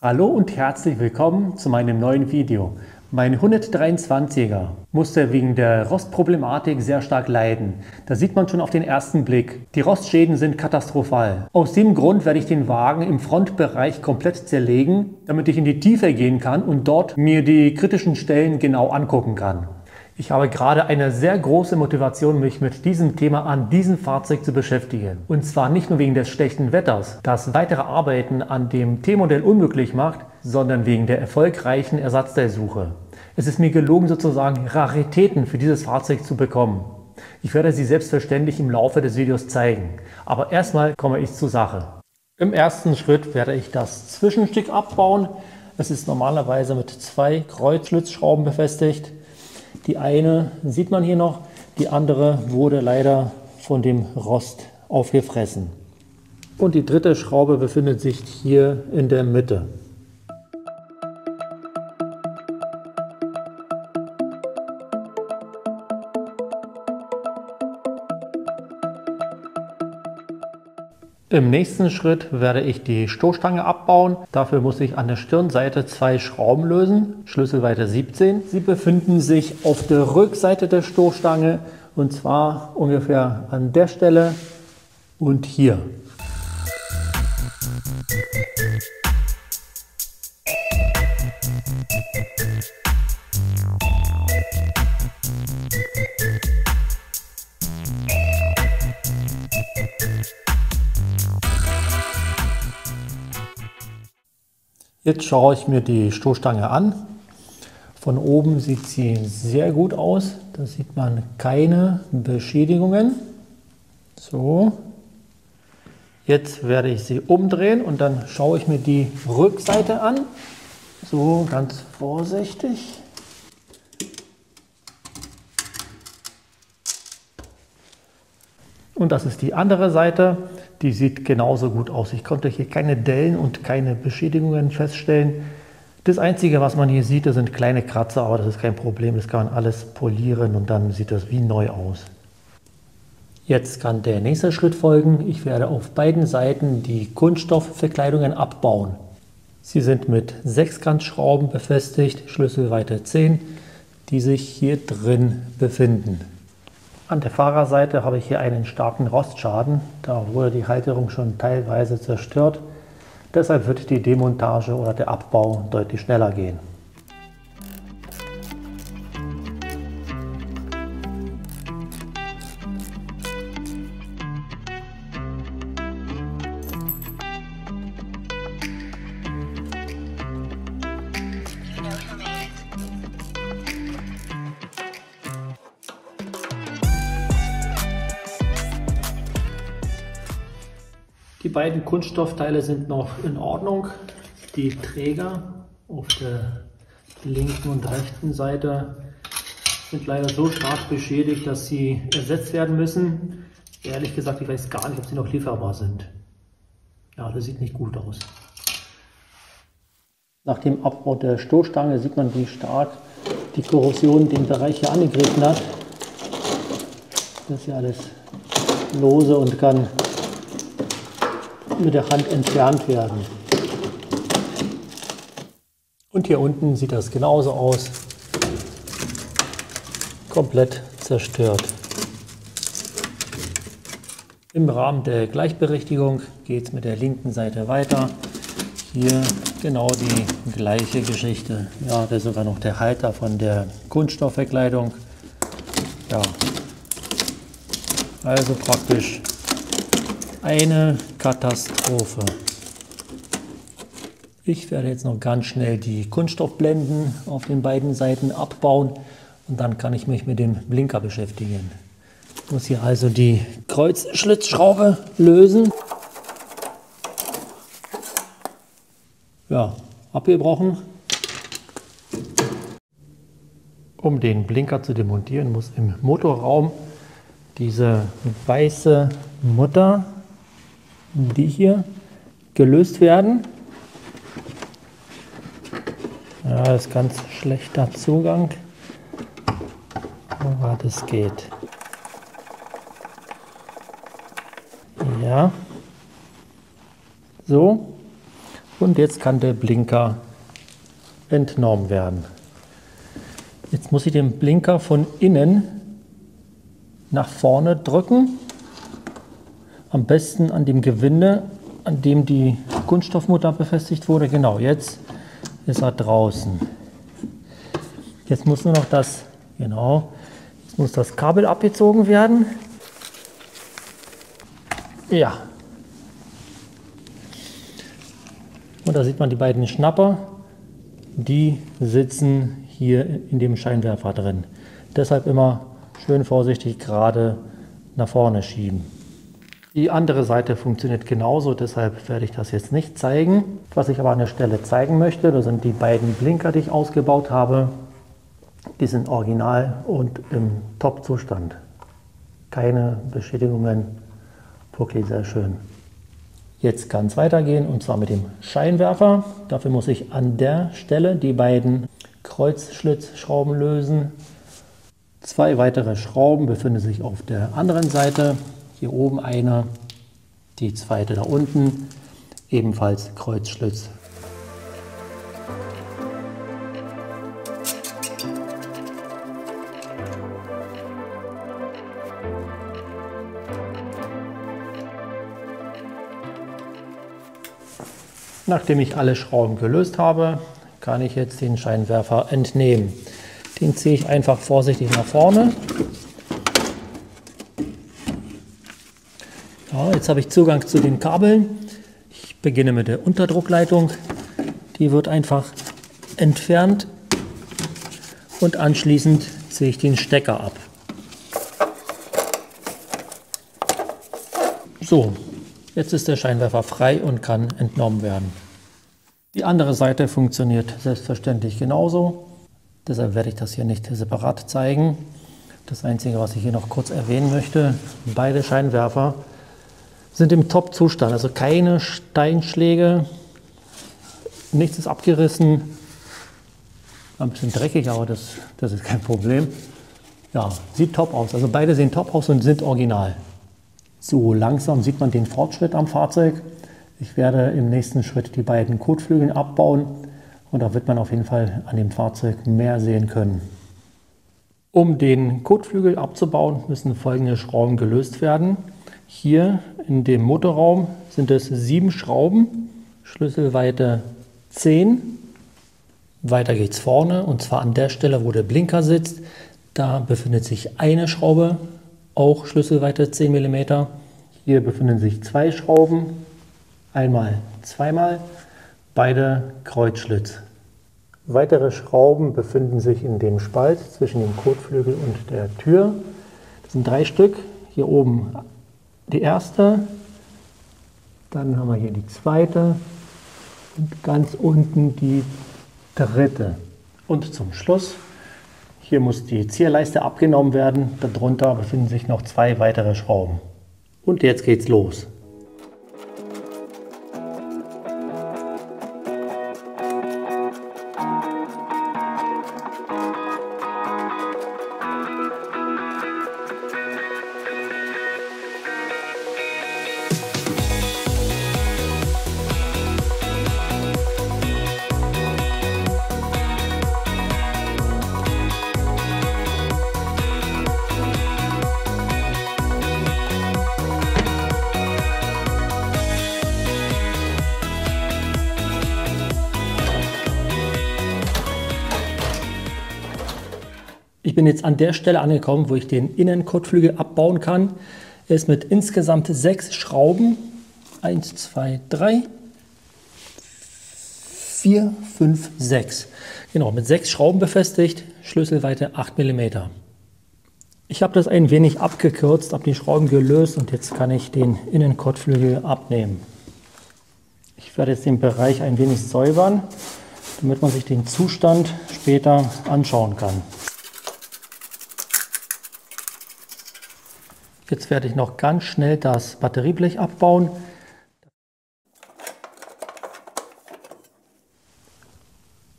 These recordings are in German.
Hallo und herzlich willkommen zu meinem neuen Video. Mein 123er musste wegen der Rostproblematik sehr stark leiden. Das sieht man schon auf den ersten Blick. Die Rostschäden sind katastrophal. Aus dem Grund werde ich den Wagen im Frontbereich komplett zerlegen, damit ich in die Tiefe gehen kann und dort mir die kritischen Stellen genau angucken kann. Ich habe gerade eine sehr große Motivation, mich mit diesem Thema an diesem Fahrzeug zu beschäftigen. Und zwar nicht nur wegen des schlechten Wetters, das weitere Arbeiten an dem T-Modell unmöglich macht, sondern wegen der erfolgreichen Ersatzteilsuche. Es ist mir gelungen, sozusagen Raritäten für dieses Fahrzeug zu bekommen. Ich werde sie selbstverständlich im Laufe des Videos zeigen. Aber erstmal komme ich zur Sache. Im ersten Schritt werde ich das Zwischenstück abbauen. Es ist normalerweise mit 2 Kreuzschlitzschrauben befestigt. Die eine sieht man hier noch, die andere wurde leider von dem Rost aufgefressen. Und die dritte Schraube befindet sich hier in der Mitte. Im nächsten Schritt werde ich die Stoßstange abbauen. Dafür muss ich an der Stirnseite 2 Schrauben lösen, Schlüsselweite 17. Sie befinden sich auf der Rückseite der Stoßstange und zwar ungefähr an der Stelle und hier. Jetzt schaue ich mir die Stoßstange an. Von oben sieht sie sehr gut aus. Da sieht man keine Beschädigungen. So. Jetzt werde ich sie umdrehen und dann schaue ich mir die Rückseite an. So, ganz vorsichtig. Und das ist die andere Seite. Die sieht genauso gut aus. Ich konnte hier keine Dellen und keine Beschädigungen feststellen. Das Einzige, was man hier sieht, das sind kleine Kratzer, aber das ist kein Problem. Das kann man alles polieren und dann sieht das wie neu aus. Jetzt kann der nächste Schritt folgen. Ich werde auf beiden Seiten die Kunststoffverkleidungen abbauen. Sie sind mit 6-Kant-Schrauben befestigt, Schlüsselweite 10, die sich hier drin befinden. An der Fahrerseite habe ich hier einen starken Rostschaden. Da wurde die Halterung schon teilweise zerstört. Deshalb wird die Demontage oder der Abbau deutlich schneller gehen. Die beiden Kunststoffteile sind noch in Ordnung. Die Träger auf der linken und rechten Seite sind leider so stark beschädigt, dass sie ersetzt werden müssen. Ehrlich gesagt, ich weiß gar nicht, ob sie noch lieferbar sind. Ja, das sieht nicht gut aus. Nach dem Abbau der Stoßstange sieht man, wie stark die Korrosion den Bereich hier angegriffen hat. Das ist hier alles lose und kann mit der Hand entfernt werden. Und hier unten sieht das genauso aus. Komplett zerstört. Im Rahmen der Gleichberechtigung geht es mit der linken Seite weiter. Hier genau die gleiche Geschichte. Ja, da ist sogar noch der Halter von der Kunststoffverkleidung. Ja, also praktisch eine Katastrophe. Ich werde jetzt noch ganz schnell die Kunststoffblenden auf den beiden Seiten abbauen und dann kann ich mich mit dem Blinker beschäftigen. Ich muss hier also die Kreuzschlitzschraube lösen. Ja, abgebrochen. Um den Blinker zu demontieren, muss im Motorraum diese weiße Mutter die hier gelöst werden. Ja, das ist ganz schlechter Zugang, aber das geht. Ja, so, und jetzt kann der Blinker entnommen werden. Jetzt muss ich den Blinker von innen nach vorne drücken, am besten an dem Gewinde, an dem die Kunststoffmutter befestigt wurde. Genau, jetzt ist er draußen. Jetzt muss nur noch das, genau, jetzt muss das Kabel abgezogen werden. Ja. Und da sieht man die beiden Schnapper, die sitzen hier in dem Scheinwerfer drin. Deshalb immer schön vorsichtig gerade nach vorne schieben. Die andere Seite funktioniert genauso, deshalb werde ich das jetzt nicht zeigen. Was ich aber an der Stelle zeigen möchte, das sind die beiden Blinker, die ich ausgebaut habe. Die sind original und im Top-Zustand. Keine Beschädigungen, wirklich sehr schön. Jetzt kann es weitergehen und zwar mit dem Scheinwerfer. Dafür muss ich an der Stelle die beiden Kreuzschlitzschrauben lösen. 2 weitere Schrauben befinden sich auf der anderen Seite. Hier oben eine, die zweite da unten, ebenfalls Kreuzschlitz. Nachdem ich alle Schrauben gelöst habe, kann ich jetzt den Scheinwerfer entnehmen. Den ziehe ich einfach vorsichtig nach vorne. Ja, jetzt habe ich Zugang zu den Kabeln. Ich beginne mit der Unterdruckleitung. Die wird einfach entfernt und anschließend ziehe ich den Stecker ab. So, jetzt ist der Scheinwerfer frei und kann entnommen werden. Die andere Seite funktioniert selbstverständlich genauso. Deshalb werde ich das hier nicht separat zeigen. Das Einzige, was ich hier noch kurz erwähnen möchte, beide Scheinwerfer sind im Top-Zustand. Also keine Steinschläge, nichts ist abgerissen. Ein bisschen dreckig, aber das ist kein Problem. Ja, sieht top aus. Also beide sehen top aus und sind original. So langsam sieht man den Fortschritt am Fahrzeug. Ich werde im nächsten Schritt die beiden Kotflügel abbauen und da wird man auf jeden Fall an dem Fahrzeug mehr sehen können. Um den Kotflügel abzubauen, müssen folgende Schrauben gelöst werden. Hier in dem Motorraum sind es 7 Schrauben, Schlüsselweite 10. Weiter geht es vorne und zwar an der Stelle, wo der Blinker sitzt. Da befindet sich eine Schraube, auch Schlüsselweite 10 mm. Hier befinden sich 2 Schrauben, einmal, zweimal, beide Kreuzschlitz. Weitere Schrauben befinden sich in dem Spalt zwischen dem Kotflügel und der Tür. Das sind 3 Stück. Hier oben die erste, dann haben wir hier die zweite und ganz unten die dritte. Und zum Schluss, hier muss die Zierleiste abgenommen werden. Darunter befinden sich noch 2 weitere Schrauben. Und jetzt geht's los. Ich bin jetzt an der Stelle angekommen, wo ich den Innenkotflügel abbauen kann. Er ist mit insgesamt 6 Schrauben, 1, 2, 3, 4, 5, 6. Genau, mit 6 Schrauben befestigt, Schlüsselweite 8 mm. Ich habe das ein wenig abgekürzt, habe die Schrauben gelöst und jetzt kann ich den Innenkotflügel abnehmen. Ich werde jetzt den Bereich ein wenig säubern, damit man sich den Zustand später anschauen kann. Jetzt werde ich noch ganz schnell das Batterieblech abbauen.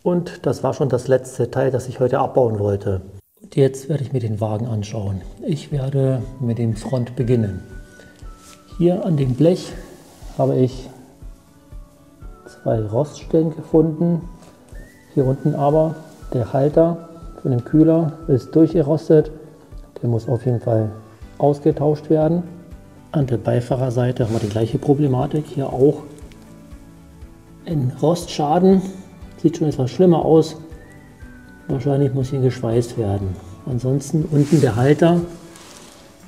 Und das war schon das letzte Teil, das ich heute abbauen wollte. Und jetzt werde ich mir den Wagen anschauen. Ich werde mit dem Front beginnen. Hier an dem Blech habe ich 2 Roststellen gefunden. Hier unten aber der Halter von dem Kühler ist durchgerostet. Der muss auf jeden Fall ausgetauscht werden. An der Beifahrerseite haben wir die gleiche Problematik. Hier auch ein Rostschaden. Sieht schon etwas schlimmer aus. Wahrscheinlich muss hier geschweißt werden. Ansonsten unten der Halter,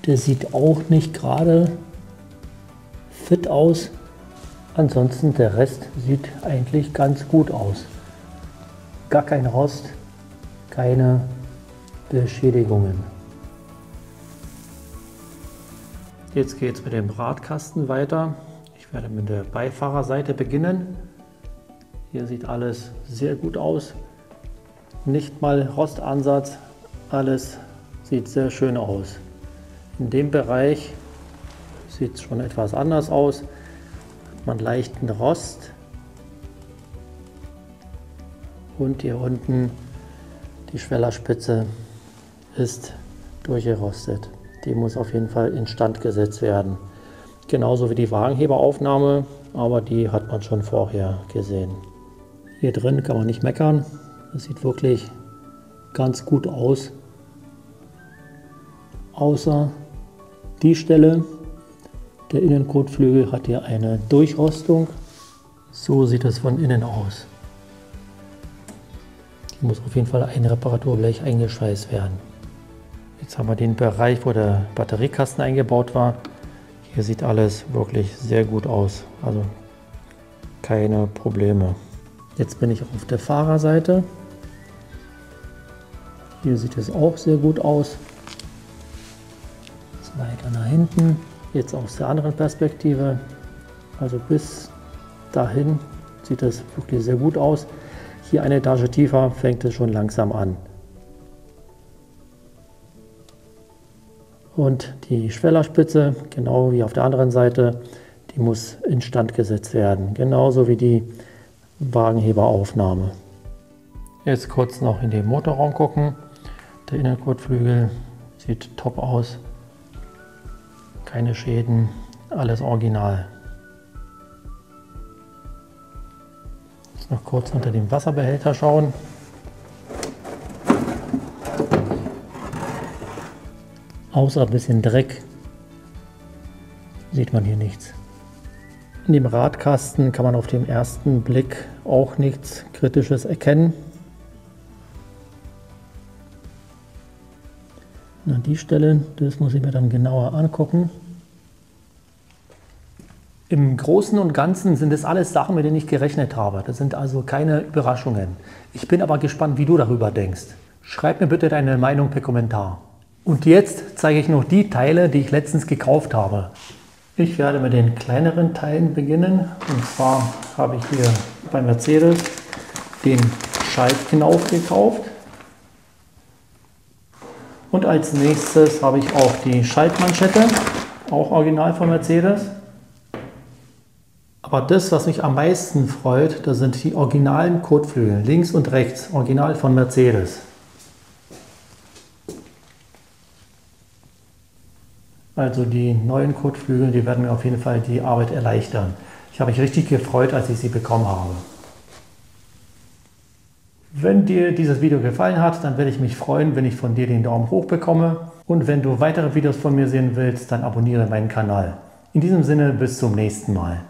der sieht auch nicht gerade fit aus. Ansonsten der Rest sieht eigentlich ganz gut aus. Gar kein Rost, keine Beschädigungen. Jetzt geht es mit dem Radkasten weiter. Ich werde mit der Beifahrerseite beginnen. Hier sieht alles sehr gut aus. Nicht mal Rostansatz, alles sieht sehr schön aus. In dem Bereich sieht es schon etwas anders aus. Hat man leichten Rost. Und hier unten die Schwellerspitze ist durchgerostet. Die muss auf jeden Fall instand gesetzt werden. Genauso wie die Wagenheberaufnahme, aber die hat man schon vorher gesehen. Hier drin kann man nicht meckern. Das sieht wirklich ganz gut aus. Außer die Stelle. Der Innenkotflügel hat hier eine Durchrostung. So sieht es von innen aus. Hier muss auf jeden Fall ein Reparaturblech eingeschweißt werden. Jetzt haben wir den Bereich, wo der Batteriekasten eingebaut war. Hier sieht alles wirklich sehr gut aus. Also keine Probleme. Jetzt bin ich auf der Fahrerseite. Hier sieht es auch sehr gut aus. Jetzt weiter nach hinten. Jetzt aus der anderen Perspektive. Also bis dahin sieht es wirklich sehr gut aus. Hier eine Etage tiefer fängt es schon langsam an. Und die Schwellerspitze, genau wie auf der anderen Seite, die muss instand gesetzt werden. Genauso wie die Wagenheberaufnahme. Jetzt kurz noch in den Motorraum gucken. Der Innenkotflügel sieht top aus. Keine Schäden, alles original. Jetzt noch kurz unter dem Wasserbehälter schauen. Außer ein bisschen Dreck sieht man hier nichts. In dem Radkasten kann man auf den ersten Blick auch nichts Kritisches erkennen. An die Stelle, das muss ich mir dann genauer angucken. Im Großen und Ganzen sind es alles Sachen, mit denen ich gerechnet habe. Das sind also keine Überraschungen. Ich bin aber gespannt, wie du darüber denkst. Schreib mir bitte deine Meinung per Kommentar. Und jetzt zeige ich noch die Teile, die ich letztens gekauft habe. Ich werde mit den kleineren Teilen beginnen. Und zwar habe ich hier bei Mercedes den Schaltknauf gekauft. Und als nächstes habe ich auch die Schaltmanschette, auch original von Mercedes. Aber das, was mich am meisten freut, das sind die originalen Kotflügel, links und rechts, original von Mercedes. Also die neuen Kotflügel, die werden mir auf jeden Fall die Arbeit erleichtern. Ich habe mich richtig gefreut, als ich sie bekommen habe. Wenn dir dieses Video gefallen hat, dann werde ich mich freuen, wenn ich von dir den Daumen hoch bekomme. Und wenn du weitere Videos von mir sehen willst, dann abonniere meinen Kanal. In diesem Sinne, bis zum nächsten Mal.